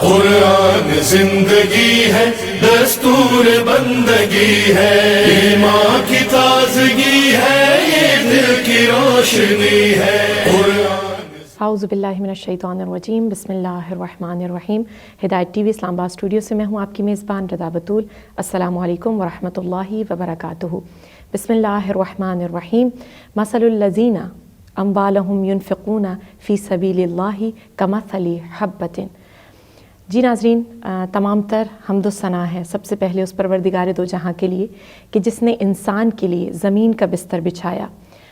قرآن زندگی ہے، دستور بندگی ہے، ایمان کی تازگی ہے، یہ دل کی روشنی ہے۔ اعوذ باللہ من الشیطان الرجیم، بسم اللہ الرحمن الرحیم۔ ہدایت ٹی وی اسلام آباد اسٹوڈیو سے میں ہوں آپ کی میزبان رضا بطول۔ السلام علیکم ورحمۃ اللہ وبرکاتہ۔ بسم اللہ الرحمن الرحیم۔ مثل الذین اموالہم ینفقون فی سبیل اللہ کمثل حبۃ۔ جی ناظرین، تمام تر حمد و ثنا ہے سب سے پہلے اس پروردگار دو جہاں کے لیے کہ جس نے انسان کے لیے زمین کا بستر بچھایا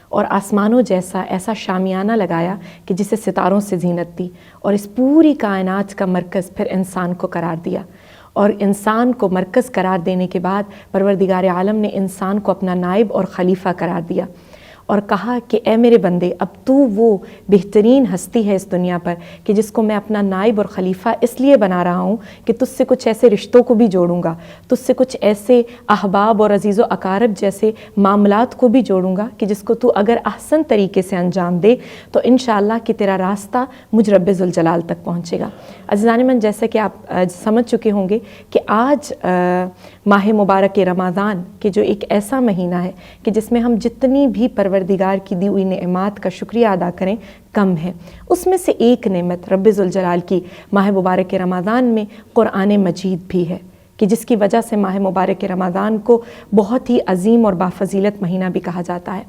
اور آسمانوں جیسا ایسا شامیانہ لگایا کہ جسے ستاروں سے زینت دی، اور اس پوری کائنات کا مرکز پھر انسان کو قرار دیا، اور انسان کو مرکز قرار دینے کے بعد پروردگار عالم نے انسان کو اپنا نائب اور خلیفہ قرار دیا اور کہا کہ اے میرے بندے، اب تو وہ بہترین ہستی ہے اس دنیا پر کہ جس کو میں اپنا نائب اور خلیفہ اس لیے بنا رہا ہوں کہ تجھ سے کچھ ایسے رشتوں کو بھی جوڑوں گا، تجھ سے کچھ ایسے احباب اور عزیز و اقارب جیسے معاملات کو بھی جوڑوں گا کہ جس کو تو اگر احسن طریقے سے انجام دے تو انشاءاللہ کہ تیرا راستہ مجھ رب ذوالجلال تک پہنچے گا۔ عزیزان من، جیسا کہ آپ سمجھ چکے ہوں گے کہ آج ماہ مبارک رمضان کہ جو ایک ایسا مہینہ ہے کہ جس میں ہم جتنی بھی پروردگار کی دی ہوئی نعمات کا شکریہ ادا کریں کم ہے، اس میں سے ایک نعمت رب ذوالجلال کی ماہ مبارک رمضان میں قرآن مجید بھی ہے کہ جس کی وجہ سے ماہ مبارک رمضان کو بہت ہی عظیم اور بافضیلت مہینہ بھی کہا جاتا ہے۔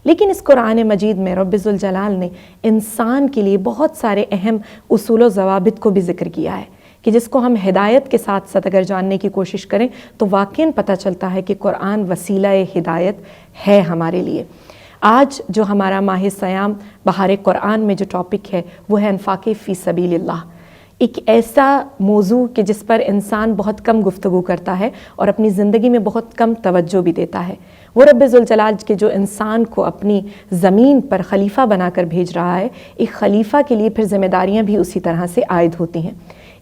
لیکن اس قرآن مجید میں رب ذوالجلال نے انسان کے لیے بہت سارے اہم اصول و ضوابط کو بھی ذکر کیا ہے کہ جس کو ہم ہدایت کے ساتھ ساتھ اگر جاننے کی کوشش کریں تو واقعاً پتہ چلتا ہے کہ قرآن وسیلہ ہدایت ہے ہمارے لیے۔ آج جو ہمارا ماہ سیام بہار قرآن میں جو ٹاپک ہے وہ ہے انفاق فی سبیل اللہ، ایک ایسا موضوع کہ جس پر انسان بہت کم گفتگو کرتا ہے اور اپنی زندگی میں بہت کم توجہ بھی دیتا ہے۔ وہ رب ذوالجلال کے جو انسان کو اپنی زمین پر خلیفہ بنا کر بھیج رہا ہے، ایک خلیفہ کے لیے پھر ذمہ داریاں بھی اسی طرح سے عائد ہوتی ہیں۔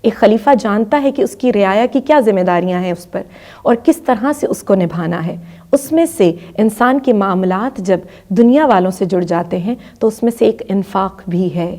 ایک خلیفہ جانتا ہے کہ اس کی رعایا کی کیا ذمہ داریاں ہیں اس پر اور کس طرح سے اس کو نبھانا ہے۔ اس میں سے انسان کے معاملات جب دنیا والوں سے جڑ جاتے ہیں تو اس میں سے ایک انفاق بھی ہے،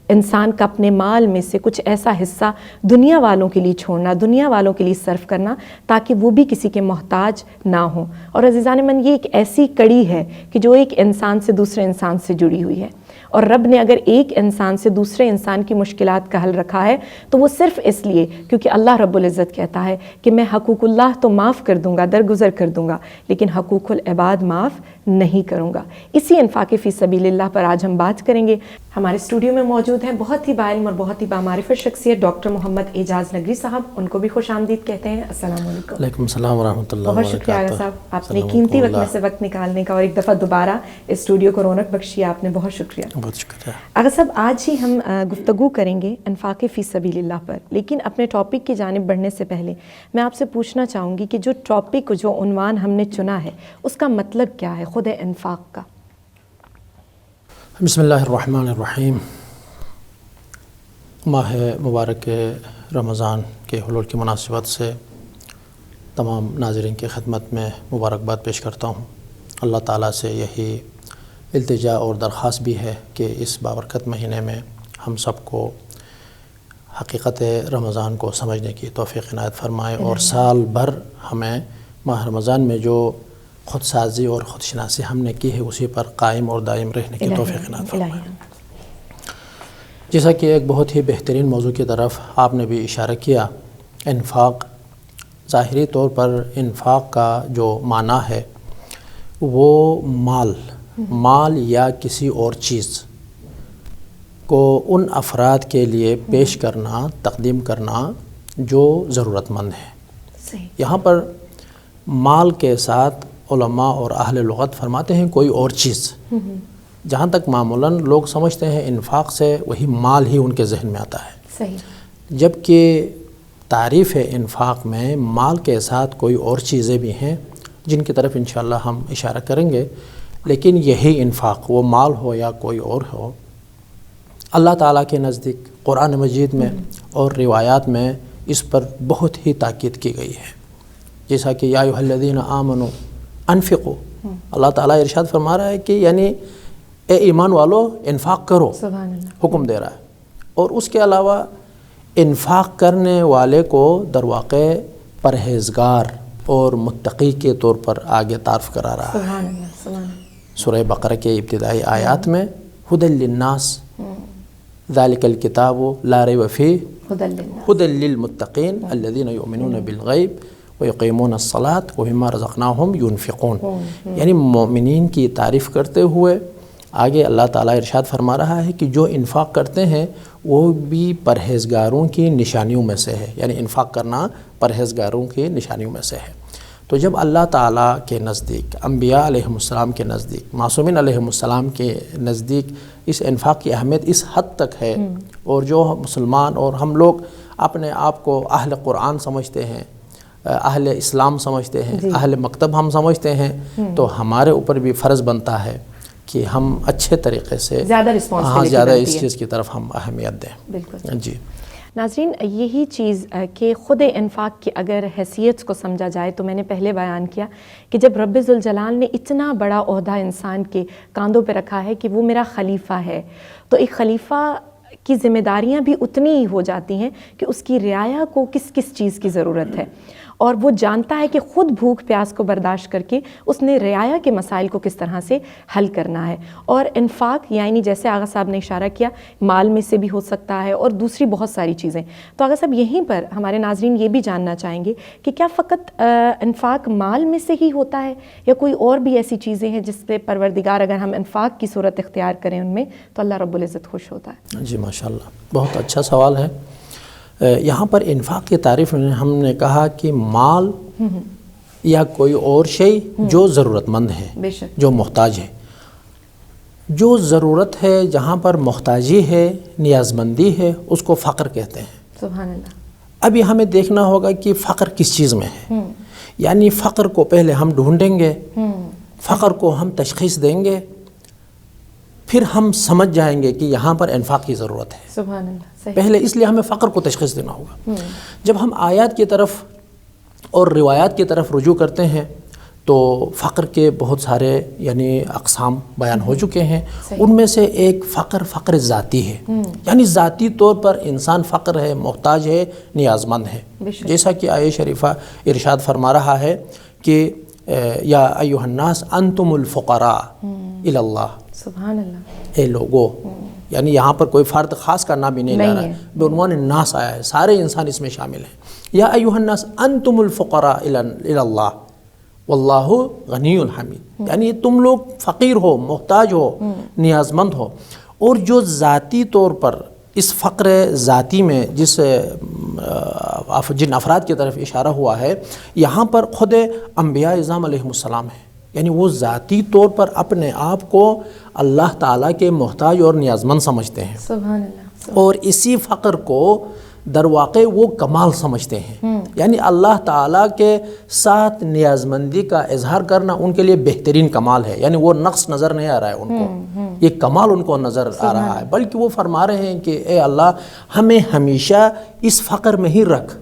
انسان کا اپنے مال میں سے کچھ ایسا حصہ دنیا والوں کے لیے چھوڑنا، دنیا والوں کے لیے صرف کرنا تاکہ وہ بھی کسی کے محتاج نہ ہوں۔ اور عزیزان من، یہ ایک ایسی کڑی ہے کہ جو ایک انسان سے دوسرے انسان سے جڑی ہوئی ہے، اور رب نے اگر ایک انسان سے دوسرے انسان کی مشکلات کا حل رکھا ہے تو وہ صرف اس لیے کیونکہ اللہ رب العزت کہتا ہے کہ میں حقوق اللہ تو معاف کر دوں گا، درگزر کر دوں گا، لیکن حقوق العباد معاف نہیں کروں گا۔ اسی انفاق فی سبیل اللہ پر آج ہم بات کریں گے۔ ہمارے اسٹوڈیو میں موجود ہیں بہت ہی باعلم اور بہت ہی بامعرفت شخصیت ڈاکٹر محمد اعجاز نگری صاحب، ان کو بھی خوش آمدید کہتے ہیں۔ السلام علیکم۔ وعلیکم السلام ورحمۃ اللہ وبرکاتہ۔ بہت شکریہ آغا صاحب، آپ نے قیمتی وقت میں سے وقت نکالنے کا اور ایک دفعہ دوبارہ اسٹوڈیو کو رونق بخشی، آپ نے بہت شکریہ۔ بہت شکریہ آغا صاحب، آج ہی ہم گفتگو کریں گے انفاق فی سبیل اللہ پر، لیکن اپنے ٹاپک کی جانب بڑھنے سے پہلے میں آپ سے پوچھنا چاہوں گی کہ جو ٹاپک، جو عنوان ہم نے چنا ہے اس کا مطلب کیا ہے خود انفاق کا؟ بسم اللہ الرحمن الرحیم۔ ماہ مبارک رمضان کے حلول کی مناسبت سے تمام ناظرین کی خدمت میں مبارکباد پیش کرتا ہوں۔ اللہ تعالیٰ سے یہی التجا اور درخواست بھی ہے کہ اس بابرکت مہینے میں ہم سب کو حقیقت رمضان کو سمجھنے کی توفیق عنایت فرمائے، اور سال بھر ہمیں ماہ رمضان میں جو خود سازی اور خود شناسی ہم نے کی ہے اسی پر قائم اور دائم رہنے کی توفیق عنایت فرمائے۔ جیسا کہ ایک بہت ہی بہترین موضوع کی طرف آپ نے بھی اشارہ کیا، انفاق، ظاہری طور پر انفاق کا جو معنی ہے وہ مال یا کسی اور چیز کو ان افراد کے لیے پیش کرنا، تقدیم کرنا جو ضرورت مند ہیں۔ یہاں پر مال کے ساتھ علماء اور اہل لغت فرماتے ہیں کوئی اور چیز، جہاں تک معمولاً لوگ سمجھتے ہیں انفاق سے وہی مال ہی ان کے ذہن میں آتا ہے، جبکہ تعریف انفاق میں مال کے ساتھ کوئی اور چیزیں بھی ہیں جن کی طرف انشاءاللہ ہم اشارہ کریں گے، لیکن یہی انفاق، وہ مال ہو یا کوئی اور ہو، اللہ تعالیٰ کے نزدیک قرآن مجید میں اور روایات میں اس پر بہت ہی تاکید کی گئی ہے۔ جیسا کہ یا ایھا الذین آمنوا انفقوا، اللہ تعالیٰ ارشاد فرما رہا ہے کہ یعنی اے ایمان والو انفاق کرو، سبحان اللہ، حکم دے رہا ہے۔ اور اس کے علاوہ انفاق کرنے والے کو در واقع پرہیزگار اور متقی کے طور پر آگے تعارف کرا رہا ہے. سبحان اللہ سبحان اللہ. سورہ بقرہ کے ابتدائی آیات میں ہدی للناس ذالک الکتاب لا ریب فیہ ہدی للمتقین الذین یؤمنون بالغیب ویقیمون الصلاۃ ومما رزقناہم ینفقون. یعنی مومنین کی تعریف کرتے ہوئے آگے اللہ تعالیٰ ارشاد فرما رہا ہے کہ جو انفاق کرتے ہیں وہ بھی پرہیزگاروں کی نشانیوں میں سے ہے. یعنی انفاق کرنا پرہیزگاروں کی نشانیوں میں سے ہے. تو جب اللہ تعالیٰ کے نزدیک، انبیاء علیہم السلام کے نزدیک، معصومین علیہم السلام کے نزدیک اس انفاق کی اہمیت اس حد تک ہے، اور جو مسلمان اور ہم لوگ اپنے آپ کو اہل قرآن سمجھتے ہیں، اہل اسلام سمجھتے ہیں، اہل مکتب ہم سمجھتے ہیں، تو ہمارے اوپر بھی فرض بنتا ہے کہ ہم اچھے طریقے سے زیادہ اس چیز کی طرف ہم اہمیت دیں. بالکل جی ناظرین، یہی چیز کہ خود انفاق کی اگر حیثیت کو سمجھا جائے تو میں نے پہلے بیان کیا کہ جب رب ذوالجلال نے اتنا بڑا عہدہ انسان کے کاندھوں پہ رکھا ہے کہ وہ میرا خلیفہ ہے، تو ایک خلیفہ کی ذمہ داریاں بھی اتنی ہی ہو جاتی ہیں کہ اس کی رعایا کو کس کس چیز کی ضرورت ہے، اور وہ جانتا ہے کہ خود بھوک پیاس کو برداشت کر کے اس نے رعایا کے مسائل کو کس طرح سے حل کرنا ہے. اور انفاق یعنی جیسے آغا صاحب نے اشارہ کیا مال میں سے بھی ہو سکتا ہے اور دوسری بہت ساری چیزیں. تو آغا صاحب یہیں پر ہمارے ناظرین یہ بھی جاننا چاہیں گے کہ کیا فقط انفاق مال میں سے ہی ہوتا ہے یا کوئی اور بھی ایسی چیزیں ہیں جس پہ پروردگار اگر ہم انفاق کی صورت اختیار کریں ان میں تو اللہ رب العزت خوش ہوتا ہے؟ جی ماشاءاللہ، بہت اچھا سوال ہے. یہاں پر انفاق کی تعریف میں ہم نے کہا کہ مال یا کوئی اور شے جو ضرورت مند ہے، جو محتاج ہے. جو ضرورت ہے، جہاں پر محتاجی ہے، نیاز مندی ہے، اس کو فقر کہتے ہیں. سبحان اللہ. ابھی ہمیں دیکھنا ہوگا کہ فقر کس چیز میں ہے. یعنی فقر کو پہلے ہم ڈھونڈیں گے، فقر کو ہم تشخیص دیں گے، پھر ہم سمجھ جائیں گے کہ یہاں پر انفاق کی ضرورت ہے. سبحان اللہ. صحیح. پہلے اس لیے ہمیں فقر کو تشخیص دینا ہوگا. جب ہم آیات کی طرف اور روایات کی طرف رجوع کرتے ہیں تو فقر کے بہت سارے یعنی اقسام بیان ہو چکے ہیں. ان میں سے ایک فقر ذاتی ہے، یعنی ذاتی طور پر انسان فقر ہے، محتاج ہے، نیاز مند ہے. جیسا کہ آیہ شریفہ ارشاد فرما رہا ہے کہ یا ایھا الناس انتم الفقراء الی اللہ. سبحان اللہ. اے لوگو، یعنی یہاں پر کوئی فرد خاص کا نام بھی نہیں لا رہا ہے، بعنوان الناس آیا ہے، سارے انسان اس میں شامل ہیں. یا ایھا الناس انتم الفقراء الی اللہ واللہ غنی حمید. یعنی تم لوگ فقیر ہو، محتاج ہو، نیاز مند ہو. اور جو ذاتی طور پر اس فقر ذاتی میں جن افراد کی طرف اشارہ ہوا ہے، یہاں پر خود انبیاء اعظام علیہم السلام ہیں. یعنی وہ ذاتی طور پر اپنے آپ کو اللہ تعالیٰ کے محتاج اور نیاز مند سمجھتے ہیں. سبحان اللہ. اور اسی فقر کو در واقع وہ کمال سمجھتے ہیں. یعنی اللہ تعالیٰ کے ساتھ نیاز مندی کا اظہار کرنا ان کے لیے بہترین کمال ہے. یعنی وہ نقص نظر نہیں آ رہا ہے ان کو، یہ کمال ان کو نظر آ رہا ہے، بلکہ وہ فرما رہے ہیں کہ اے اللہ ہمیں ہمیشہ اس فقر میں ہی رکھ،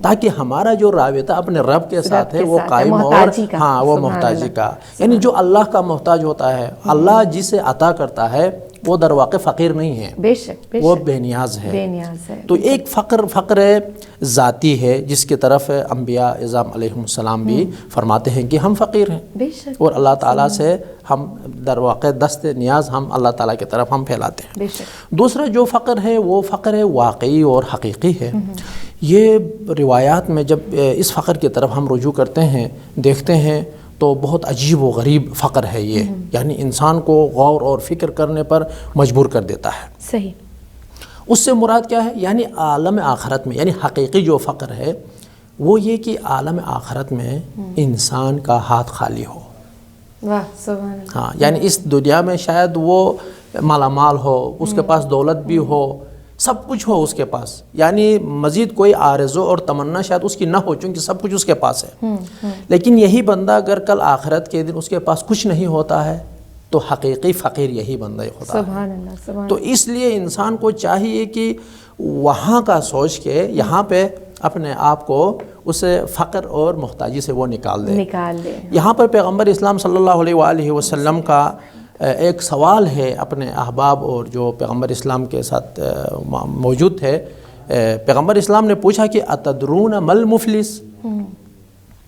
تاکہ ہمارا جو رابطہ اپنے رب کے ساتھ ہے وہ قائم ہو. ہاں، وہ محتاجی کا، یعنی جو اللہ کا محتاج ہوتا ہے، اللہ جسے عطا کرتا ہے وہ در واقع فقیر نہیں ہے، بے شک وہ بے نیاز ہے. بے نیاز ہے. تو ایک فقر ذاتی ہے جس کی طرف انبیاء اعظام علیہم السلام بھی فرماتے ہیں کہ ہم فقیر ہیں، بے شک، اور اللہ تعالیٰ سے ہم در واقع دست نیاز ہم اللہ تعالیٰ کی طرف ہم پھیلاتے ہیں. بے شک. دوسرا جو فقر ہے وہ فقر واقعی اور حقیقی ہے. یہ روایات میں جب اس فقر کی طرف ہم رجوع کرتے ہیں، دیکھتے ہیں تو بہت عجیب و غریب فقر ہے یہ. یعنی انسان کو غور اور فکر کرنے پر مجبور کر دیتا ہے. صحیح. اس سے مراد کیا ہے؟ یعنی عالم آخرت میں، یعنی حقیقی جو فقر ہے وہ یہ کہ عالم آخرت میں انسان کا ہاتھ خالی ہو. واہ سبحان اللہ. ہاں، یعنی اس دنیا میں شاید وہ مالا مال ہو، اس کے پاس دولت بھی ہو، سب کچھ ہو اس کے پاس، یعنی مزید کوئی آرزو اور تمنا شاید اس کی نہ ہو چونکہ سب کچھ اس کے پاس ہے. لیکن یہی بندہ اگر کل آخرت کے دن اس کے پاس کچھ نہیں ہوتا ہے تو حقیقی فقیر یہی بندہ خدا ہے. سبحان اللہ. سبحان. تو اس لیے انسان کو چاہیے کہ وہاں کا سوچ کے یہاں پہ اپنے آپ کو اس فقر اور محتاجی سے وہ نکال دے. یہاں پر پیغمبر اسلام صلی اللہ علیہ وآلہ وسلم کا ایک سوال ہے اپنے احباب اور جو پیغمبر اسلام کے ساتھ موجود تھے، پیغمبر اسلام نے پوچھا کہ اتدرون مل مفلس،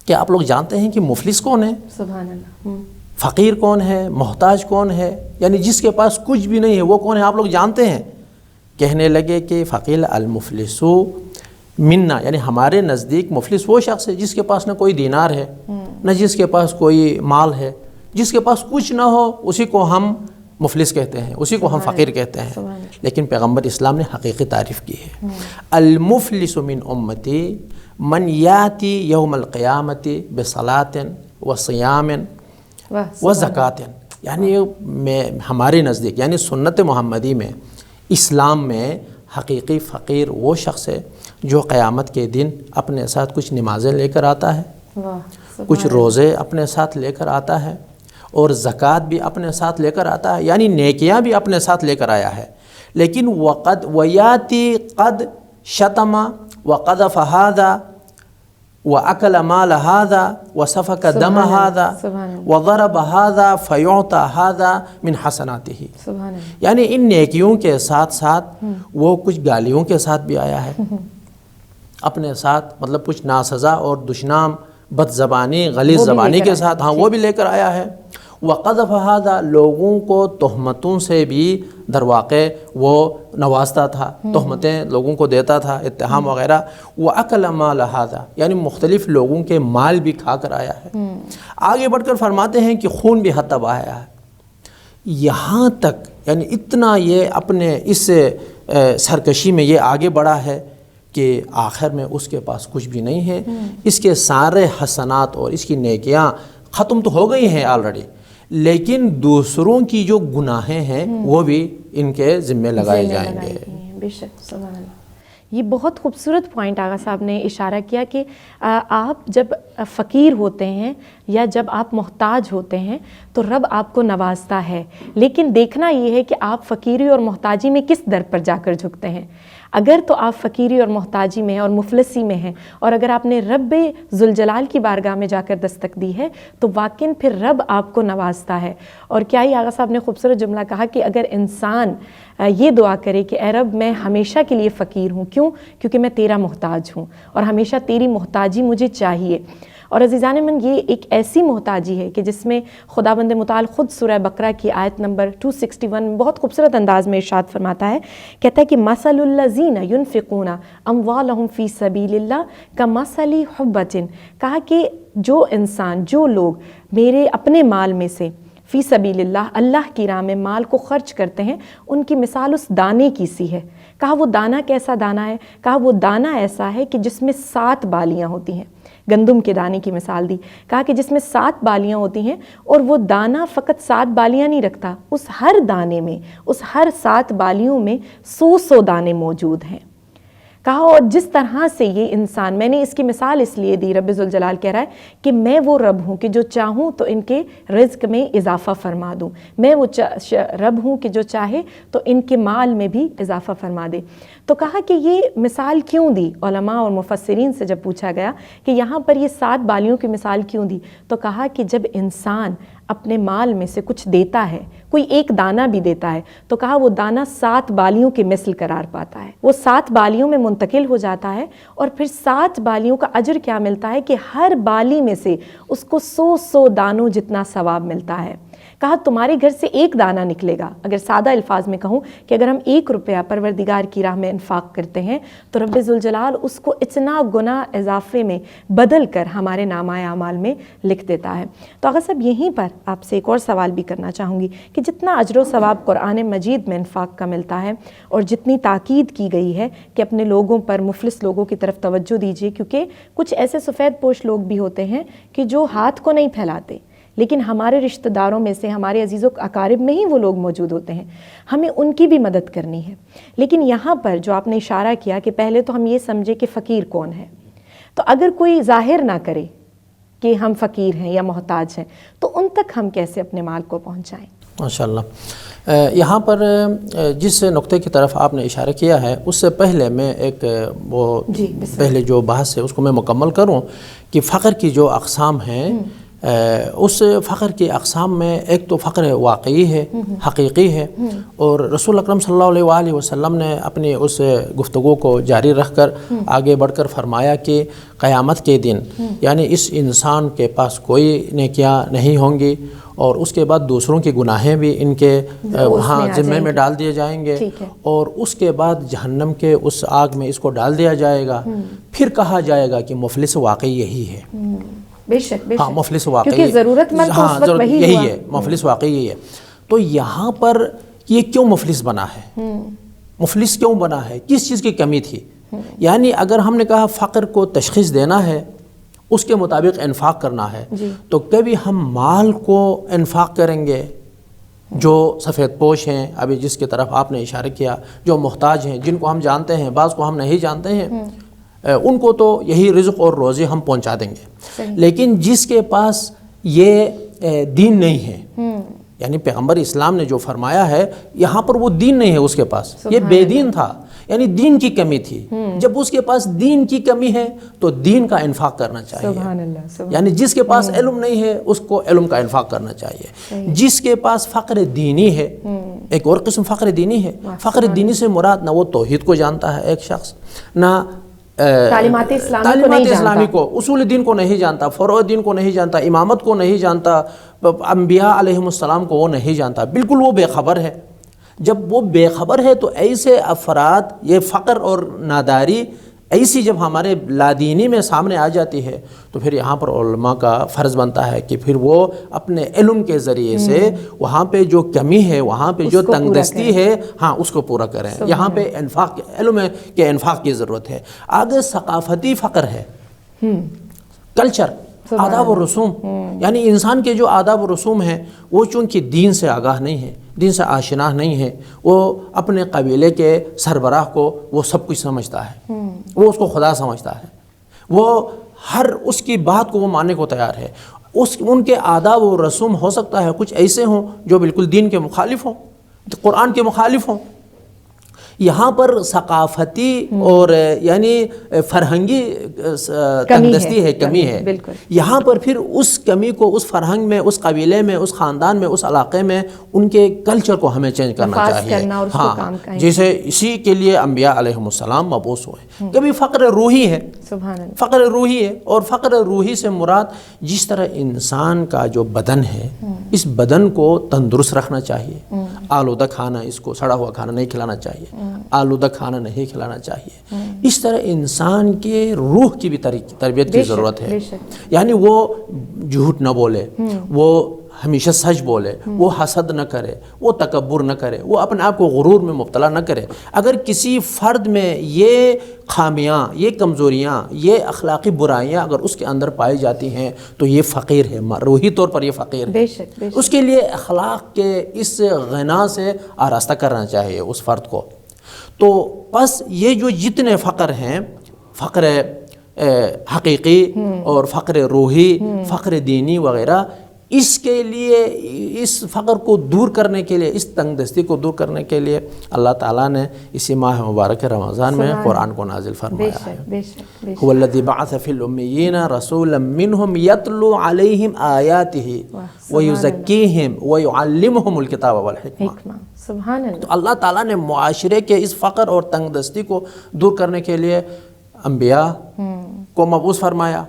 کیا آپ لوگ جانتے ہیں کہ مفلس کون ہے؟ سبحان اللہ. فقیر کون ہے، محتاج کون ہے، یعنی جس کے پاس کچھ بھی نہیں ہے وہ کون ہے، آپ لوگ جانتے ہیں؟ کہنے لگے کہ فقیل المفلس منا، یعنی ہمارے نزدیک مفلس وہ شخص ہے جس کے پاس نہ کوئی دینار ہے، نہ جس کے پاس کوئی مال ہے، جس کے پاس کچھ نہ ہو اسی کو ہم مفلس کہتے ہیں، اسی کو ہم فقیر کہتے ہیں. لیکن پیغمبر اسلام نے حقیقی تعریف کی ہے. المفلس من امتی من یاتی یوم القیامت بصلاۃ وصیام وزکوٰۃ، یعنی ہمارے نزدیک یعنی سنت محمدی میں، اسلام میں حقیقی فقیر وہ شخص ہے جو قیامت کے دن اپنے ساتھ کچھ نمازیں لے کر آتا ہے، کچھ روزے اپنے ساتھ لے کر آتا ہے، اور زکوٰۃ بھی اپنے ساتھ لے کر آتا ہے، یعنی نیکیاں بھی اپنے ساتھ لے کر آیا ہے. لیکن وقد ویاتی قد شتم وقذف هذا وأكل مال هذا وسفك دم هذا وضرب هذا فيعطى هذا من حسناته، یعنی ان نیکیوں کے ساتھ ساتھ وہ کچھ گالیوں کے ساتھ بھی آیا ہے اپنے ساتھ، مطلب کچھ ناسزا اور دشنام بد زبانی غلیظ زبانی کے ساتھ، ہاں وہ بھی لے کر آیا ہے. وقذف هذا، لوگوں کو تہمتوں سے بھی در واقع وہ نوازتا تھا، تہمتیں لوگوں کو دیتا تھا، اتہام وغیرہ. وَأَكَلَ مَالَ هَذَا، یعنی مختلف لوگوں کے مال بھی کھا کر آیا ہے. آگے بڑھ کر فرماتے ہیں کہ خون بھی حد تک آیا ہے. یہاں تک یعنی اتنا یہ اپنے اس سرکشی میں یہ آگے بڑھا ہے کہ آخر میں اس کے پاس کچھ بھی نہیں ہے. اس کے سارے حسنات اور اس کی نیکیاں ختم تو ہو گئی ہیں آلریڈی، لیکن دوسروں کی جو گناہیں ہیں وہ بھی ان کے ذمہ لگائے جائیں گے. بے شک، سبحان اللہ. یہ بہت خوبصورت پوائنٹ آغا صاحب نے اشارہ کیا کہ آپ جب فقیر ہوتے ہیں یا جب آپ محتاج ہوتے ہیں تو رب آپ کو نوازتا ہے، لیکن دیکھنا یہ ہے کہ آپ فقیری اور محتاجی میں کس در پر جا کر جھکتے ہیں. اگر تو آپ فقیری اور محتاجی میں اور مفلسی میں ہیں، اور اگر آپ نے رب ذوالجلال کی بارگاہ میں جا کر دستک دی ہے تو واقعاً پھر رب آپ کو نوازتا ہے. اور کیا ہی آغا صاحب نے خوبصورت جملہ کہا کہ اگر انسان یہ دعا کرے کہ اے رب میں ہمیشہ کے لیے فقیر ہوں، کیوں؟ کیونکہ میں تیرا محتاج ہوں اور ہمیشہ تیری محتاجی مجھے چاہیے. اور عزیزان من، یہ ایک ایسی محتاجی ہے کہ جس میں خداوند متعال خود سورہ بقرہ کی آیت نمبر 261 بہت خوبصورت انداز میں ارشاد فرماتا ہے، کہتا ہے کہ مثل الذین ینفقون اموالہم فی سبیل اللہ کمثل حبۃ، کہا کہ جو انسان، جو لوگ میرے اپنے مال میں سے فی سبیل اللہ، اللہ کی راہ میں مال کو خرچ کرتے ہیں، ان کی مثال اس دانے کی سی ہے. کہا وہ دانہ کیسا دانہ ہے؟ کہا وہ دانہ ایسا ہے کہ جس میں 7 بالیاں ہوتی ہیں. گندم کے دانے کی مثال دی، کہا کہ جس میں 7 بالیاں ہوتی ہیں، اور وہ دانہ فقط 7 بالیاں نہیں رکھتا، اس ہر دانے میں، اس ہر 7 بالیوں میں 100 دانے موجود ہیں. کہا اور جس طرح سے یہ انسان، میں نے اس کی مثال اس لیے دی، رب ذوالجلال کہہ رہا ہے کہ میں وہ رب ہوں کہ جو چاہوں تو ان کے رزق میں اضافہ فرما دوں، میں وہ رب ہوں کہ جو چاہے تو ان کے مال میں بھی اضافہ فرما دے. تو کہا کہ یہ مثال کیوں دی؟ علماء اور مفسرین سے جب پوچھا گیا کہ یہاں پر یہ 7 بالیوں کی مثال کیوں دی، تو کہا کہ جب انسان اپنے مال میں سے کچھ دیتا ہے، کوئی ایک دانہ بھی دیتا ہے، تو کہا وہ دانہ 7 بالیوں کے مثل قرار پاتا ہے، وہ 7 بالیوں میں منتقل ہو جاتا ہے، اور پھر 7 بالیوں کا اجر کیا ملتا ہے کہ ہر بالی میں سے اس کو 100 دانوں جتنا ثواب ملتا ہے. کہا تمہارے گھر سے ایک دانہ نکلے گا، اگر سادہ الفاظ میں کہوں کہ اگر ہم 1 روپیہ پروردگار کی راہ میں انفاق کرتے ہیں تو رب ذوالجلال اس کو اتنا گنا اضافے میں بدل کر ہمارے نامہ اعمال میں لکھ دیتا ہے. تو آغا صاحب یہیں پر آپ سے ایک اور سوال بھی کرنا چاہوں گی کہ جتنا اجر و ثواب قرآن مجید میں انفاق کا ملتا ہے، اور جتنی تاکید کی گئی ہے کہ اپنے لوگوں پر، مفلس لوگوں کی طرف توجہ دیجیے، کیونکہ کچھ ایسے سفید پوش لوگ بھی ہوتے ہیں کہ جو ہاتھ کو نہیں پھیلاتے، لیکن ہمارے رشتہ داروں میں سے، ہمارے عزیز و اقارب میں ہی وہ لوگ موجود ہوتے ہیں، ہمیں ان کی بھی مدد کرنی ہے. لیکن یہاں پر جو آپ نے اشارہ کیا کہ پہلے تو ہم یہ سمجھے کہ فقیر کون ہے، تو اگر کوئی ظاہر نہ کرے کہ ہم فقیر ہیں یا محتاج ہیں تو ان تک ہم کیسے اپنے مال کو پہنچائیں؟ ماشاءاللہ. یہاں پر جس نقطے کی طرف آپ نے اشارہ کیا ہے اس سے پہلے میں ایک پہلے جو بحث ہے اس کو میں مکمل کروں کہ فقر کی جو اقسام ہیں اس فقر کی اقسام میں ایک تو فقر واقعی ہے، حقیقی ہے، اور رسول اکرم صلی اللہ علیہ وآلہ وسلم نے اپنی اس گفتگو کو جاری رکھ کر آگے بڑھ کر فرمایا کہ قیامت کے دن یعنی اس انسان کے پاس کوئی نیکیاں نہیں ہوں گی، اور اس کے بعد دوسروں کی گناہیں بھی ان کے وہاں ذمے میں ڈال دیے جائیں گے، اور اس کے بعد جہنم کے اس آگ میں اس کو ڈال دیا جائے گا۔ پھر کہا جائے گا کہ مفلس واقعی یہی ہے۔ بے شک، ہاں، مفلس واقعی کیونکہ ضرورت مند تو اس وقت وہی یہی ہے، مفلس واقعی یہی ہے۔ تو یہاں پر یہ کیوں مفلس بنا ہے؟ مفلس کیوں بنا ہے؟ کس چیز کی کمی تھی؟ یعنی اگر ہم نے کہا فقر کو تشخیص دینا ہے، اس کے مطابق انفاق کرنا ہے، تو کبھی ہم مال کو انفاق کریں گے جو سفید پوش ہیں، ابھی جس کی طرف آپ نے اشارہ کیا، جو محتاج ہیں، جن کو ہم جانتے ہیں، بعض کو ہم نہیں جانتے ہیں، ان کو تو یہی رزق اور روزی ہم پہنچا دیں گے۔ لیکن جس کے پاس یہ دین نہیں ہے، یعنی پیغمبر اسلام نے جو فرمایا ہے، یہاں پر وہ دین نہیں ہے اس کے پاس، یہ بے دین تھا، یعنی دین کی کمی تھی۔ جب اس کے پاس دین کی کمی ہے تو دین کا انفاق کرنا چاہیے۔ سبحان اللہ۔ یعنی جس کے پاس علم نہیں ہے اس کو علم کا انفاق کرنا چاہیے۔ جس کے پاس فقر دینی ہے، ایک اور قسم فقر دینی ہے، فقر دینی سے مراد نہ وہ توحید کو جانتا ہے ایک شخص، نہ تعلیمات اسلامی کو، اصول دین کو نہیں جانتا، فروع دین کو نہیں جانتا، امامت کو نہیں جانتا، انبیاء علیہم السلام کو وہ نہیں جانتا، بالکل وہ بے خبر ہے۔ جب وہ بے خبر ہے تو ایسے افراد، یہ فقر اور ناداری ایسی جب ہمارے لادینی میں سامنے آ جاتی ہے تو پھر یہاں پر علماء کا فرض بنتا ہے کہ پھر وہ اپنے علم کے ذریعے سے وہاں پہ جو کمی ہے، وہاں پہ جو تنگ دستی ہے، ہاں اس کو پورا کریں۔ یہاں پہ انفاق، علم کے انفاق کی ضرورت ہے۔ آگے ثقافتی فقر ہے، کلچر، آداب و رسوم، یعنی انسان کے جو آداب و رسوم ہیں وہ چونکہ دین سے آگاہ نہیں ہے، دین سے آشنا نہیں ہے، وہ اپنے قبیلے کے سربراہ کو وہ سب کچھ سمجھتا ہے، وہ اس کو خدا سمجھتا ہے، وہ ہر اس کی بات کو وہ ماننے کو تیار ہے۔ ان کے آداب و رسوم ہو سکتا ہے کچھ ایسے ہوں جو بالکل دین کے مخالف ہوں، قرآن کے مخالف ہوں۔ یہاں پر ثقافتی اور یعنی فرہنگی تنگ دستی ہے، کمی ہے۔ یہاں پر پھر اس کمی کو اس فرہنگ میں، اس قبیلے میں، اس خاندان میں، اس علاقے میں ان کے کلچر کو ہمیں چینج کرنا چاہیے۔ ہاں، جیسے اسی کے لیے انبیاء علیہم السلام مبعوث ہوئے۔ کبھی فقر روحی ہے، فقر روحی ہے، اور فقر روحی سے مراد جس طرح انسان کا جو بدن ہے، اس بدن کو تندرست رکھنا چاہیے۔ آلودہ کھانا، اس کو سڑا ہوا کھانا نہیں کھلانا چاہیے، آلودہ کھانا نہیں کھلانا چاہیے۔ اس طرح انسان کے روح کی بھی تربیت کی ضرورت ہے، یعنی وہ جھوٹ نہ بولے، وہ ہمیشہ سچ بولے، وہ حسد نہ کرے، وہ تکبر نہ کرے، وہ اپنے آپ کو غرور میں مبتلا نہ کرے۔ اگر کسی فرد میں یہ خامیاں، یہ کمزوریاں، یہ اخلاقی برائیاں اگر اس کے اندر پائی جاتی ہیں تو یہ فقیر ہے، روحی طور پر یہ فقیر ہے۔ اس کے لیے اخلاق کے اس غنا سے آراستہ کرنا چاہیے اس فرد کو۔ تو بس یہ جو جتنے فقر ہیں، فقر حقیقی اور فقر روحی، فقر دینی وغیرہ، اس کے لیے، اس فقر کو دور کرنے کے لیے، اس تنگ دستی کو دور کرنے کے لیے اللہ تعالیٰ نے اسی ماہ مبارک رمضان میں قرآن کو نازل فرمایا ہے۔ هو الذی بعث فی الامیین رسولا منہم یتلو علیہم آیاتہ ویزکیہم ویعلمہم الکتاب والحکمہ۔ تو اللہ تعالیٰ نے معاشرے کے اس فقر اور تنگ دستی کو دور کرنے کے لیے انبیاء کو مبعوث فرمایا،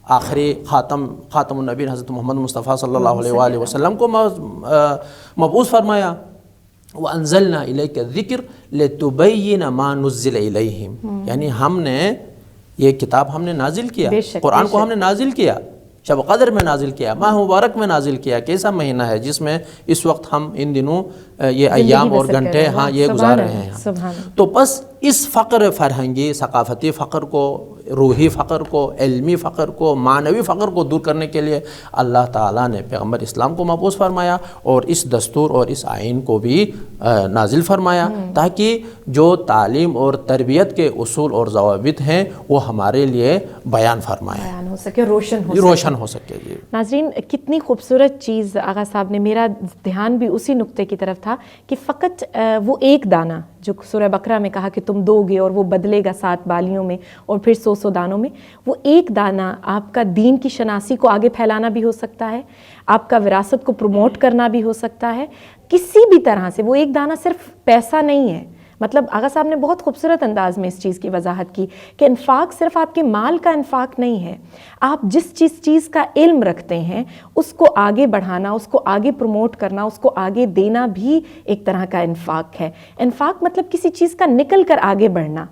آخری خاتم النبیین حضرت محمد مصطفیٰ صلی اللہ علیہ وآلہ وسلم کو مبعوث فرمایا۔ وَأَنزَلْنَا إِلَيْكَ الذِّكْرَ لِتُبَيِّنَ مَا نُزِّلَ إِلَيْهِمْ، یعنی ہم نے یہ کتاب ہم نے نازل کیا، قرآن کو ہم نے نازل کیا، شب قدر میں نازل کیا، ماہ مبارک میں نازل کیا۔ کیسا مہینہ ہے جس میں اس وقت ہم ان دنوں یہ ایام اور گھنٹے ہاں یہ گزار رہے ہیں۔ تو بس اس فقر فرہنگی، ثقافتی فقر کو، روحی فقر کو، علمی فقر کو، معنوی فقر کو دور کرنے کے لیے اللہ تعالیٰ نے پیغمبر اسلام کو مبعوث فرمایا اور اس دستور اور اس آئین کو بھی نازل فرمایا، تاکہ جو تعلیم اور تربیت کے اصول اور ضوابط ہیں وہ ہمارے لیے بیان ہو سکے، روشن ہو سکے۔ جی ناظرین، کتنی خوبصورت چیز آغا صاحب نے، میرا دھیان بھی اسی نقطے کی طرف تھا کہ فقط وہ ایک دانہ جو سورہ بقرہ میں کہا کہ تم دو گے اور وہ بدلے گا 7 بالیوں میں اور پھر 100 دانوں میں، وہ ایک دانہ آپ کا دین کی شناسی کو آگے پھیلانا بھی ہو سکتا ہے، آپ کا وراثت کو پروموٹ کرنا بھی ہو سکتا ہے، کسی بھی طرح سے۔ وہ ایک دانہ صرف پیسہ نہیں ہے، مطلب آغا صاحب نے بہت خوبصورت انداز میں اس چیز کی وضاحت کی کہ انفاق صرف آپ کے مال کا انفاق نہیں ہے، آپ جس چیز کا علم رکھتے ہیں اس کو آگے بڑھانا، اس کو آگے پروموٹ کرنا، اس کو آگے دینا بھی ایک طرح کا انفاق ہے۔ انفاق مطلب کسی چیز کا نکل کر آگے بڑھنا۔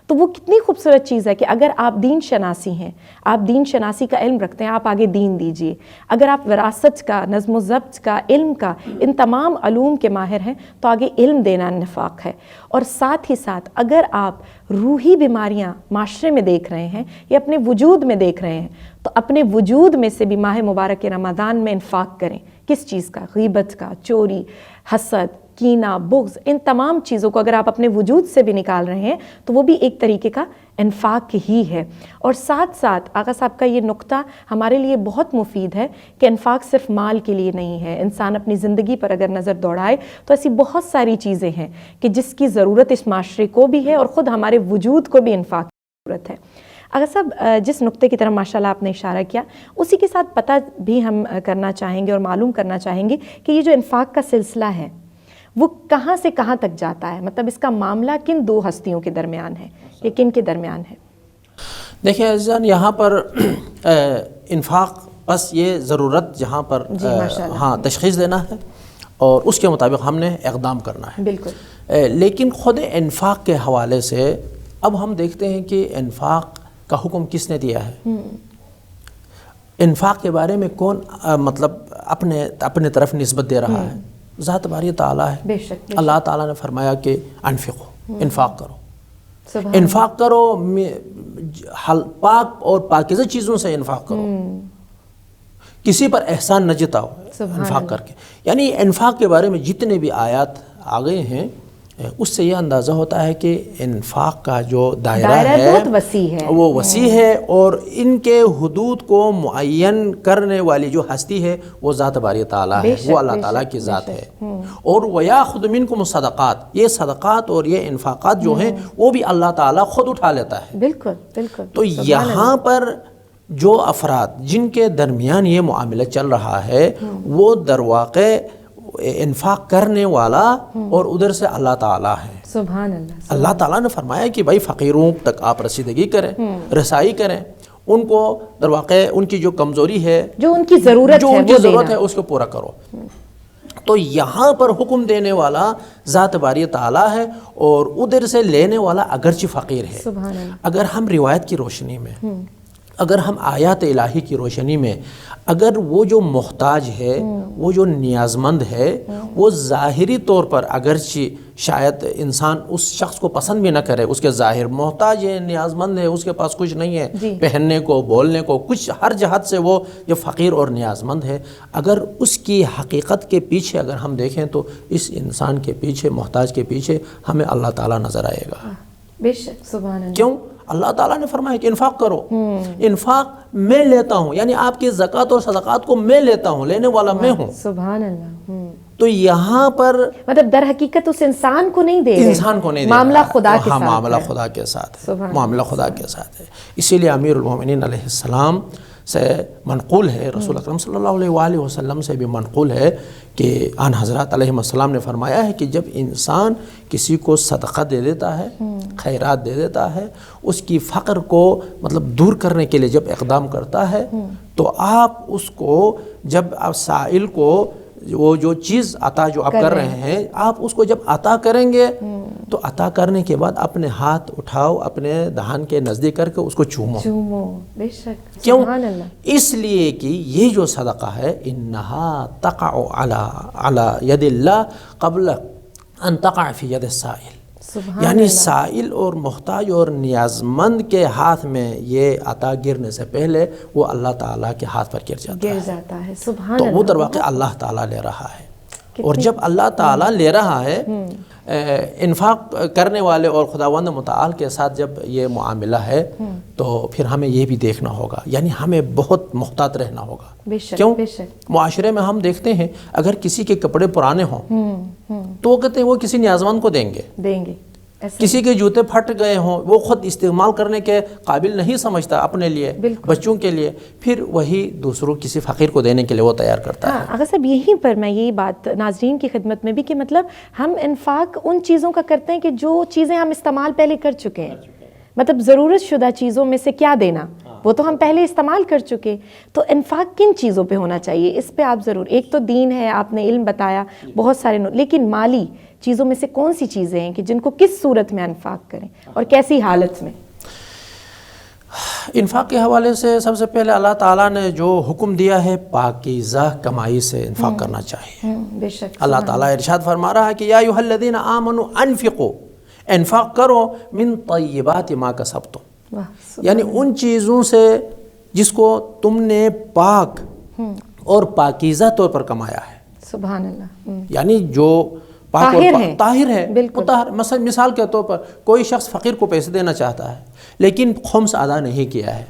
تو وہ کتنی خوبصورت چیز ہے کہ اگر آپ دین شناسی ہیں، آپ دین شناسی کا علم رکھتے ہیں، آپ آگے دین دیجئے۔ اگر آپ وراثت کا، نظم و ضبط کا، علم کا، ان تمام علوم کے ماہر ہیں تو آگے علم دینا نفاق ہے۔ اور ساتھ ہی ساتھ اگر آپ روحی بیماریاں معاشرے میں دیکھ رہے ہیں یا اپنے وجود میں دیکھ رہے ہیں تو اپنے وجود میں سے بھی ماہ مبارک رمضان میں انفاق کریں۔ کس چیز کا؟ غیبت کا، چوری، حسد، کینہ، بغض، ان تمام چیزوں کو اگر آپ اپنے وجود سے بھی نکال رہے ہیں تو وہ بھی ایک طریقے کا انفاق ہی ہے۔ اور ساتھ ساتھ آقا صاحب کا یہ نقطہ ہمارے لیے بہت مفید ہے کہ انفاق صرف مال کے لیے نہیں ہے۔ انسان اپنی زندگی پر اگر نظر دوڑائے تو ایسی بہت ساری چیزیں ہیں کہ جس کی ضرورت اس معاشرے کو بھی ہے اور خود ہمارے وجود کو بھی انفاق کی ضرورت ہے۔ اگر صاحب جس نقطے کی طرف ماشاءاللہ آپ نے اشارہ کیا، اسی کے ساتھ پتہ بھی ہم کرنا چاہیں گے اور معلوم کرنا چاہیں گے کہ یہ جو انفاق کا سلسلہ ہے وہ کہاں سے کہاں تک جاتا ہے، مطلب اس کا معاملہ کن 2 ہستیوں کے درمیان ہے، یہ کن کے درمیان ہے؟ دیکھیں عزیزان، یہاں پر انفاق بس یہ ضرورت جہاں پر ہاں تشخیص دینا ہے اور اس کے مطابق ہم نے اقدام کرنا ہے بالکل۔ لیکن خود انفاق کے حوالے سے اب ہم دیکھتے ہیں کہ انفاق کا حکم کس نے دیا ہے، انفاق کے بارے میں کون مطلب اپنے طرف نسبت دے رہا ہے، ذات باری تعالیٰ ہے۔ بے شک اللہ تعالیٰ نے فرمایا کہ انفقو، انفاق کرو، انفاق کرو، پاک اور پاکیزہ چیزوں سے انفاق کرو، کسی پر احسان نہ جتاؤ انفاق کر کے۔ یعنی انفاق کے بارے میں جتنے بھی آیات آ گئے ہیں اس سے یہ اندازہ ہوتا ہے کہ انفاق کا جو دائرہ ہے بہت وسیع ہے، وہ وسیع ہے، اور ان کے حدود کو معین کرنے والی جو ہستی ہے وہ ذات باری تعالیٰ ہے، وہ اللہ تعالیٰ کی ذات ہے۔ اور وَيَأْخُذُ مِنْكُمُ الصَّدَقَاتِ، یہ صدقات اور یہ انفاقات جو ہیں وہ بھی اللہ تعالیٰ خود اٹھا لیتا ہے۔ بالکل بالکل۔ تو یہاں پر جو افراد جن کے درمیان یہ معاملہ چل رہا ہے وہ در واقع انفاق کرنے والا اور ادھر سے اللہ تعالیٰ ہے۔ سبحان اللہ۔ اللہ تعالیٰ نے فرمایا کہ بھائی فقیروں تک آپ رسیدگی کریں، رسائی کریں، ان کو در واقع ان کی جو کمزوری ہے، جو ان کی ضرورت ہے اس کو پورا کرو۔ تو یہاں پر حکم دینے والا ذات باری تعالیٰ ہے اور ادھر سے لینے والا اگرچہ فقیر ہے۔ سبحان اللہ۔ اگر ہم روایت کی روشنی میں، اگر ہم آیات الہی کی روشنی میں، اگر وہ جو محتاج ہے، وہ جو نیاز مند ہے، وہ ظاہری طور پر اگرچہ شاید انسان اس شخص کو پسند بھی نہ کرے، اس کے ظاہر محتاج ہے، نیاز مند ہے، اس کے پاس کچھ نہیں ہے، پہننے کو، بولنے کو، کچھ ہر جہت سے وہ جو فقیر اور نیاز مند ہے، اگر اس کی حقیقت کے پیچھے اگر ہم دیکھیں تو اس انسان کے پیچھے، محتاج کے پیچھے ہمیں اللہ تعالیٰ نظر آئے گا۔ بے شک، سبحان اللہ۔ کیوں؟ اللہ تعالیٰ نے فرمایا کہ انفاق کرو، انفاق میں لیتا ہوں، یعنی آپ کی زکوٰۃ اور صدقات کو میں لیتا ہوں، لینے والا میں ہوں۔ سبحان اللہ۔ تو یہاں پر مطلب در حقیقت اس انسان کو نہیں دے رہے، انسان کو نہیں دے معاملہ خدا کے ہاں، ساتھ معاملہ ہے۔ خدا کے ساتھ ہے، معاملہ خدا کے ساتھ ہے۔ اسی لیے امیر المومنین علیہ السلام سے منقول ہے، رسول اکرم صلی اللہ علیہ وآلہ وسلم سے بھی منقول ہے کہ آن حضرات علیہ السلام نے فرمایا ہے کہ جب انسان کسی کو صدقہ دے دیتا ہے، خیرات دے دیتا ہے، اس کی فقر کو مطلب دور کرنے کے لیے جب اقدام کرتا ہے تو آپ اس کو جب آپ سائل کو وہ جو چیز عطا جو آپ کر رہے ہیں، آپ اس کو جب عطا کریں گے تو عطا کرنے کے بعد اپنے ہاتھ اٹھاؤ، اپنے دہان کے نزدیک کر کے اس کو چومو۔ بے شک، کیوں؟ سبحان اللہ۔ اس لیے کہ یہ جو صدقہ ہے انہا تقع علی ید اللہ قبل ان تقع فی ید السائل، یعنی سائل اور محتاج اور نیاز مند کے ہاتھ میں یہ عطا گرنے سے پہلے وہ اللہ تعالیٰ کے ہاتھ پر گر جاتا ہے۔ سبحان تو اللہ۔ وہ در واقع اللہ تعالیٰ لے رہا ہے، اور جب اللہ تعالیٰ لے رہا ہے انفاق کرنے والے اور خداوند متعال کے ساتھ جب یہ معاملہ ہے تو پھر ہمیں یہ بھی دیکھنا ہوگا، یعنی ہمیں بہت محتاط رہنا ہوگا۔ بے شک، کیوں؟ بے شک۔ معاشرے میں ہم دیکھتے ہیں اگر کسی کے کپڑے پرانے ہوں تو وہ کہتے ہیں وہ کسی نیازمند کو دیں گے، کسی کے جوتے پھٹ گئے ہوں وہ خود استعمال کرنے کے قابل نہیں سمجھتا اپنے لیے، بچوں کے لیے، پھر وہی دوسروں کسی فقیر کو دینے کے لیے وہ تیار کرتا ہے۔ اگر صاحب یہیں پر میں یہی بات ناظرین کی خدمت میں بھی کہ مطلب ہم انفاق ان چیزوں کا کرتے ہیں کہ جو چیزیں ہم استعمال پہلے کر چکے ہیں، مطلب ضرورت شدہ چیزوں میں سے کیا دینا، وہ تو ہم پہلے استعمال کر چکے، تو انفاق کن چیزوں پہ ہونا چاہیے؟ اس پہ آپ ضرور، ایک تو دین ہے، آپ نے علم بتایا، بہت سارے لیکن مالی چیزوں میں سے کون سی چیزیں ہیں کہ جن کو کس صورت میں انفاق کریں اور کیسی حالت میں؟ انفاق کے حوالے سے سب سے پہلے اللہ تعالیٰ نے جو حکم دیا ہے پاکیزہ کمائی سے انفاق کرنا چاہیے۔ بے شک، اللہ تعالیٰ ارشاد فرما رہا ہے کہ یا ایھا الذین آمنوا انفقوا، انفاق کرو من طیبات ما کسبتم، یعنی ان چیزوں سے جس کو تم نے پاک اور پاکیزہ طور پر کمایا ہے۔ سبحان اللہ۔ یعنی جو پاک اور طاہر ہے، بالکل۔ مثال کے طور پر کوئی شخص فقیر کو پیسے دینا چاہتا ہے لیکن خمس ادا نہیں کیا ہے،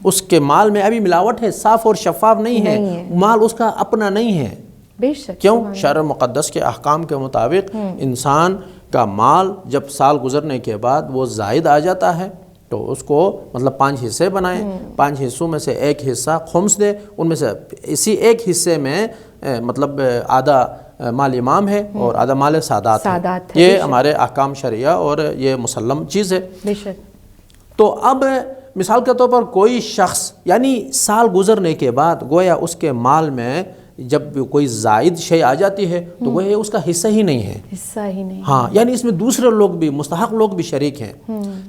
اس کے مال میں ابھی ملاوٹ ہے، صاف اور شفاف نہیں ہے، مال اس کا اپنا نہیں ہے۔ بے شک۔ کیوں؟ شرع مقدس کے احکام کے مطابق انسان کا مال جب سال گزرنے کے بعد وہ زائد آ جاتا ہے تو اس کو مطلب 5 حصے بنائیں، 5 حصوں میں سے ایک حصہ خمس دے، ان میں سے اسی ایک حصے میں مطلب آدھا مال امام ہے اور آدھا مال سادات ہے، یہ ہمارے احکام شرعیہ اور یہ مسلم چیز ہے۔ بے شک۔ تو اب مثال کے طور پر کوئی شخص یعنی سال گزرنے کے بعد گویا اس کے مال میں جب کوئی زائد شے آ جاتی ہے تو وہ اس کا حصہ ہی نہیں ہے، حصہ ہی نہیں، ہاں، یعنی اس میں دوسرے لوگ بھی، مستحق لوگ بھی شریک ہیں۔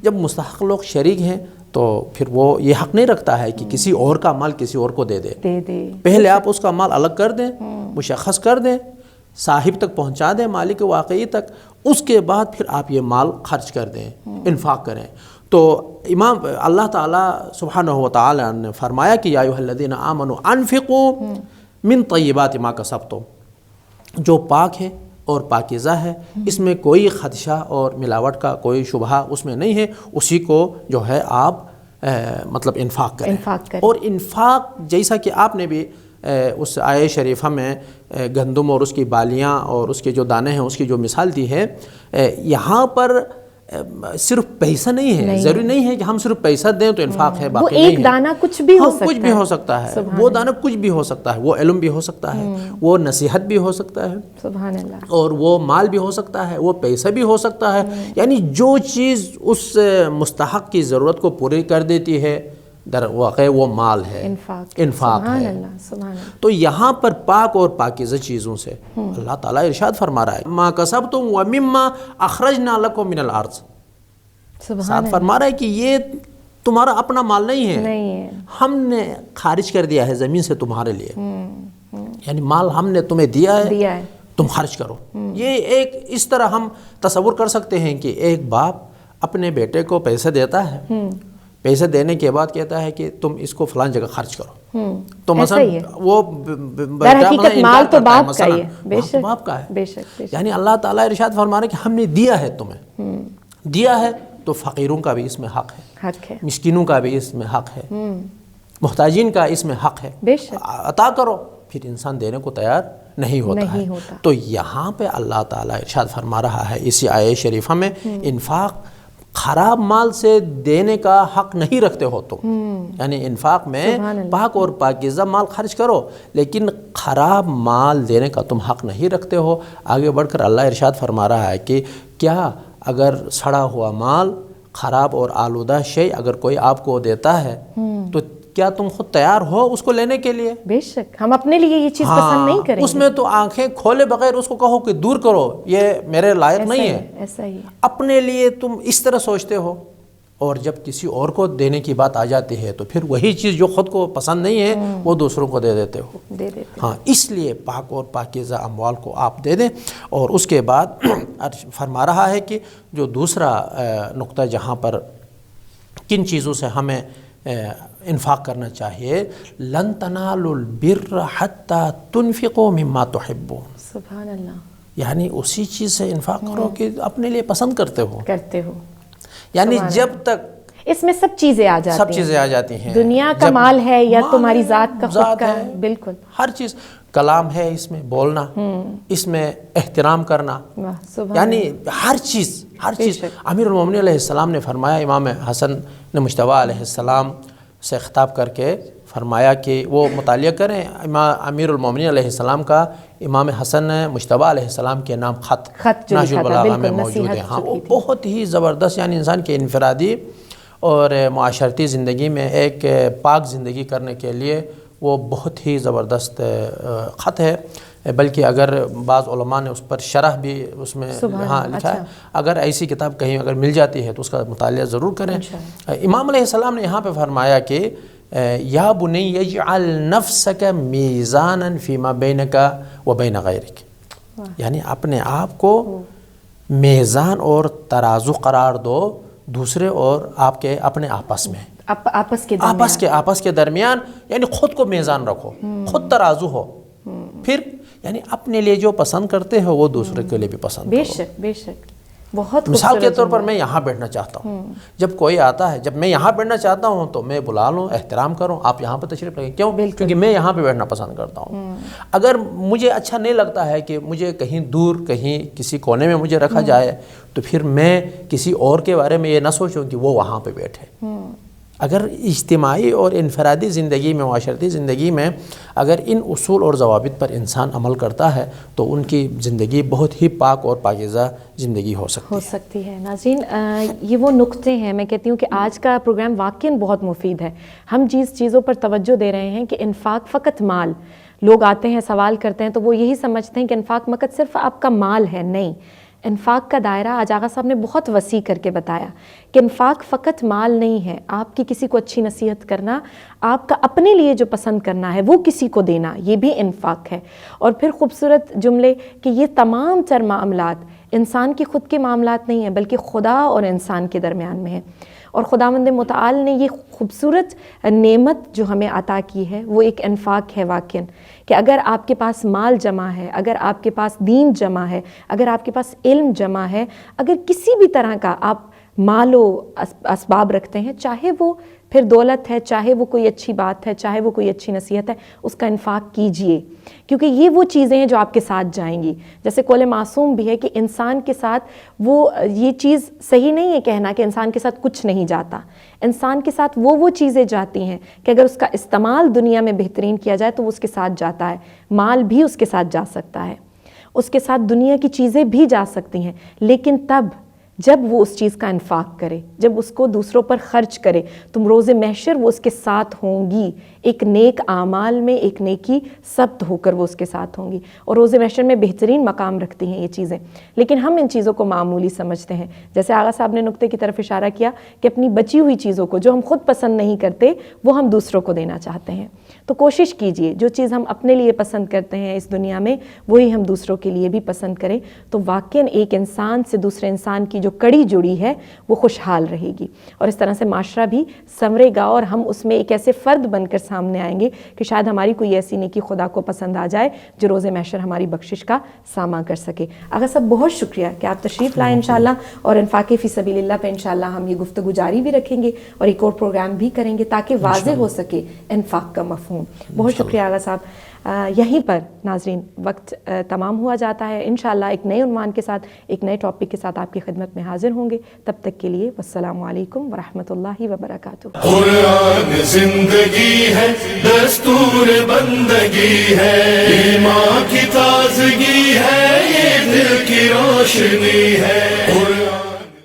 جب مستحق لوگ شریک ہیں تو پھر وہ یہ حق نہیں رکھتا ہے کہ کسی اور کا مال کسی اور کو دے دے، پہلے آپ اس کا مال الگ کر دیں، مشخص کر دیں، صاحب تک پہنچا دیں، مالک واقعی تک، اس کے بعد پھر آپ یہ مال خرچ کر دیں، انفاق کریں۔ تو امام اللہ تعالیٰ سبحانہ و تعالیٰ نے فرمایا کہ یا ایھا الذین آمنوا انفقوا من طیبات ما کسبتم، جو پاک ہے اور پاکیزہ ہے، اس میں کوئی خدشہ اور ملاوٹ کا کوئی شبہہ اس میں نہیں ہے، اسی کو جو ہے آپ مطلب انفاق کریں۔ اور انفاق جیسا کہ آپ نے بھی اس آیہ شریفہ میں گندم اور اس کی بالیاں اور اس کے جو دانے ہیں اس کی جو مثال دی ہے، یہاں پر صرف پیسہ نہیں ہے، ضروری نہیں ہے کہ ہم صرف پیسہ دیں تو انفاق ہے، باقی نہیں ہے۔ وہ ایک دانہ کچھ بھی ہو سکتا ہے، کچھ بھی ہو سکتا ہے، وہ دانہ کچھ بھی ہو سکتا ہے، وہ علم بھی ہو سکتا ہے، وہ نصیحت بھی ہو سکتا ہے، سبحان اللہ، اور وہ مال بھی ہو سکتا ہے، وہ پیسہ بھی ہو سکتا ہے، یعنی جو چیز اس مستحق کی ضرورت کو پوری کر دیتی ہے در واقع وہ مال ہے، انفاق ہے۔ تو یہاں پر پاک اور پاکیزہ چیزوں سے اللہ تعالیٰ ارشاد فرما رہا ہے ما کسبتم ومما اخرجنا لکم من الارض، ساتھ فرما رہا ہے کہ یہ تمہارا اپنا مال نہیں ہے، ہم نے خارج کر دیا ہے زمین سے تمہارے لیے، یعنی مال ہم نے تمہیں دیا ہے، تم خرچ کرو۔ یہ ایک اس طرح ہم تصور کر سکتے ہیں کہ ایک باپ اپنے بیٹے کو پیسے دیتا ہے، پیسے دینے کے بعد کہتا ہے کہ تم اس کو فلان جگہ خرچ کرو، تو مثلا وہ در حقیقت مال تو باپ کا ہی ہے، باپ کا ہے، یعنی اللہ تعالیٰ ارشاد فرما رہا ہے کہ ہم نے دیا ہے تمہیں، دیا ہے تو فقیروں کا بھی اس میں حق ہے، مسکینوں کا بھی اس میں حق ہے، محتاجین کا اس میں حق ہے، عطا کرو، پھر انسان دینے کو تیار نہیں ہوتا ہے۔ تو یہاں پہ اللہ تعالیٰ ارشاد فرما رہا ہے اسی آیہ شریفہ میں، انفاق خراب مال سے دینے کا حق نہیں رکھتے ہو تم، یعنی انفاق میں پاک اور پاکیزہ مال خرچ کرو لیکن خراب مال دینے کا تم حق نہیں رکھتے ہو۔ آگے بڑھ کر اللہ ارشاد فرما رہا ہے کہ کیا اگر سڑا ہوا مال، خراب اور آلودہ شے اگر کوئی آپ کو دیتا ہے تو کیا تم خود تیار ہو اس کو لینے کے لیے؟ بے شک، ہم اپنے لیے یہ چیز پسند نہیں کریں گے، اس میں تو آنکھیں کھولے بغیر اس کو کہو کہ دور کرو، یہ میرے لائق نہیں ہے، ایسا ہی اپنے لیے تم اس طرح سوچتے ہو، اور جب کسی اور کو دینے کی بات آ جاتی ہے تو پھر وہی چیز جو خود کو پسند نہیں ہے وہ دوسروں کو دے دیتے ہو۔ ہاں، اس لیے پاک اور پاکیزہ اموال کو آپ دے دیں۔ اور اس کے بعد فرما رہا ہے کہ جو دوسرا نقطہ جہاں پر کن چیزوں سے ہمیں انفاق کرنا چاہیے، لن تنالوا البر حتی تنفقوا مما تحبون، سبحان اللہ، یعنی اسی چیز سے انفاق کرو کہ اپنے لیے پسند کرتے ہو. یعنی جب تک اس میں سب چیزیں آ جاتی ہیں, سب چیزیں آ جاتی ہیں, دنیا کا مال ہے یا تمہاری ذات کا خود کا ہے, بالکل ہر چیز, کلام ہے اس میں بولنا, اس میں احترام کرنا, یعنی ہر چیز امیر المومنین علیہ السلام نے فرمایا, امام حسن نے مجتبیٰ علیہ السلام سے خطاب کر کے فرمایا کہ وہ مطالعہ کریں امیر المومنین علیہ السلام کا امام حسن مجتبیٰ علیہ السلام کے نام خط نہج البلاغہ میں موجود ہے. ہاں, وہ بہت ہی زبردست, یعنی انسان کے انفرادی اور معاشرتی زندگی میں ایک پاک زندگی کرنے کے لیے وہ بہت ہی زبردست خط ہے. بلکہ اگر بعض علماء نے اس پر شرح بھی اس میں لکھا ہے, اگر ایسی کتاب کہیں اگر مل جاتی ہے تو اس کا مطالعہ ضرور کریں. امام علیہ السلام نے یہاں پہ فرمایا کہ یا بنی یجعل نفسک میزانا فیما بینک و بین غیرک, یعنی اپنے آپ کو میزان اور ترازو قرار دو دوسرے اور آپ کے اپنے آپس میں, آپس کے درمیان, یعنی خود کو میزان رکھو, خود ترازو ہو, پھر یعنی اپنے لیے جو پسند کرتے ہو وہ دوسرے کے لیے بھی پسند کرو. بے شک بے شک. بہت مثال کے طور پر میں یہاں بیٹھنا چاہتا ہوں, جب کوئی آتا ہے, جب میں یہاں بیٹھنا چاہتا ہوں تو میں بلا لوں, احترام کروں, آپ یہاں پہ تشریف لگیں. کیوں؟ کیونکہ میں یہاں پہ بیٹھنا پسند کرتا ہوں. اگر مجھے اچھا نہیں لگتا ہے کہ مجھے کہیں دور, کہیں کسی کونے میں مجھے رکھا جائے, تو پھر میں کسی اور کے بارے میں یہ نہ سوچوں کہ وہ وہاں پہ بیٹھے. اگر اجتماعی اور انفرادی زندگی میں, معاشرتی زندگی میں اگر ان اصول اور ضوابط پر انسان عمل کرتا ہے تو ان کی زندگی بہت ہی پاک اور پاکیزہ زندگی ہو سکتی ہے. ناظرین, یہ وہ نقطے ہیں, میں کہتی ہوں کہ آج کا پروگرام واقعاً بہت مفید ہے. ہم جس چیزوں پر توجہ دے رہے ہیں کہ انفاق فقط مال, لوگ آتے ہیں سوال کرتے ہیں تو وہ یہی سمجھتے ہیں کہ انفاق فقط صرف آپ کا مال ہے. نہیں, انفاق کا دائرہ آج آغا صاحب نے بہت وسیع کر کے بتایا کہ انفاق فقط مال نہیں ہے. آپ کی کسی کو اچھی نصیحت کرنا, آپ کا اپنے لیے جو پسند کرنا ہے وہ کسی کو دینا, یہ بھی انفاق ہے. اور پھر خوبصورت جملے کہ یہ تمام تر معاملات انسان کے خود کے معاملات نہیں ہیں بلکہ خدا اور انسان کے درمیان میں ہیں. اور خداوند متعال نے یہ خوبصورت نعمت جو ہمیں عطا کی ہے وہ ایک انفاق ہے واقعاً, کہ اگر آپ کے پاس مال جمع ہے, اگر آپ کے پاس دین جمع ہے, اگر آپ کے پاس علم جمع ہے, اگر کسی بھی طرح کا آپ مال و اسباب رکھتے ہیں, چاہے وہ پھر دولت ہے, چاہے وہ کوئی اچھی بات ہے, چاہے وہ کوئی اچھی نصیحت ہے, اس کا انفاق کیجئے, کیونکہ یہ وہ چیزیں ہیں جو آپ کے ساتھ جائیں گی. جیسے قول معصوم بھی ہے کہ انسان کے ساتھ وہ یہ چیز صحیح نہیں ہے کہنا کہ انسان کے ساتھ کچھ نہیں جاتا. انسان کے ساتھ وہ چیزیں جاتی ہیں کہ اگر اس کا استعمال دنیا میں بہترین کیا جائے تو وہ اس کے ساتھ جاتا ہے. مال بھی اس کے ساتھ جا سکتا ہے, اس کے ساتھ دنیا کی چیزیں بھی جا سکتی ہیں, لیکن تب جب وہ اس چیز کا انفاق کرے, جب اس کو دوسروں پر خرچ کرے, تم روز محشر وہ اس کے ساتھ ہوں گی. ایک نیک اعمال میں ایک نیکی ثبت ہو کر وہ اس کے ساتھ ہوں گی, اور روز محشر میں بہترین مقام رکھتی ہیں یہ چیزیں. لیکن ہم ان چیزوں کو معمولی سمجھتے ہیں. جیسے آغا صاحب نے نقطے کی طرف اشارہ کیا کہ اپنی بچی ہوئی چیزوں کو جو ہم خود پسند نہیں کرتے وہ ہم دوسروں کو دینا چاہتے ہیں. تو کوشش کیجئے جو چیز ہم اپنے لیے پسند کرتے ہیں اس دنیا میں وہی ہم دوسروں کے لیے بھی پسند کریں, تو واقعاً ایک انسان سے دوسرے انسان کی جو کڑی جڑی ہے وہ خوشحال رہے گی, اور اس طرح سے معاشرہ بھی سنورے گا, اور ہم اس میں ایک ایسے فرد بن کر سامنے آئیں گے کہ شاید ہماری کوئی ایسی نیکی خدا کو پسند آ جائے جو روز محشر ہماری بخشش کا سامان کر سکے. آغا صاحب بہت شکریہ کہ آپ تشریف لائیں انشاءاللہ, اور انفاق فی سبیل اللہ پہ انشاءاللہ ہم یہ گفتگو جاری بھی رکھیں گے اور ایک اور پروگرام بھی کریں گے تاکہ واضح ہو سکے انفاق کا مفہوم. بہت شکریہ آغا صاحب. یہیں پر ناظرین وقت تمام ہوا جاتا ہے. انشاءاللہ ایک نئے عنوان کے ساتھ, ایک نئے ٹاپک کے ساتھ آپ کی خدمت میں حاضر ہوں گے. تب تک کے لیے والسلام علیکم ورحمۃ اللہ وبرکاتہ. قرآن زندگی ہے, دستور بندگی ہے, ایمان کی تازگی ہے, یہ دل کی روشنی ہے. قرآن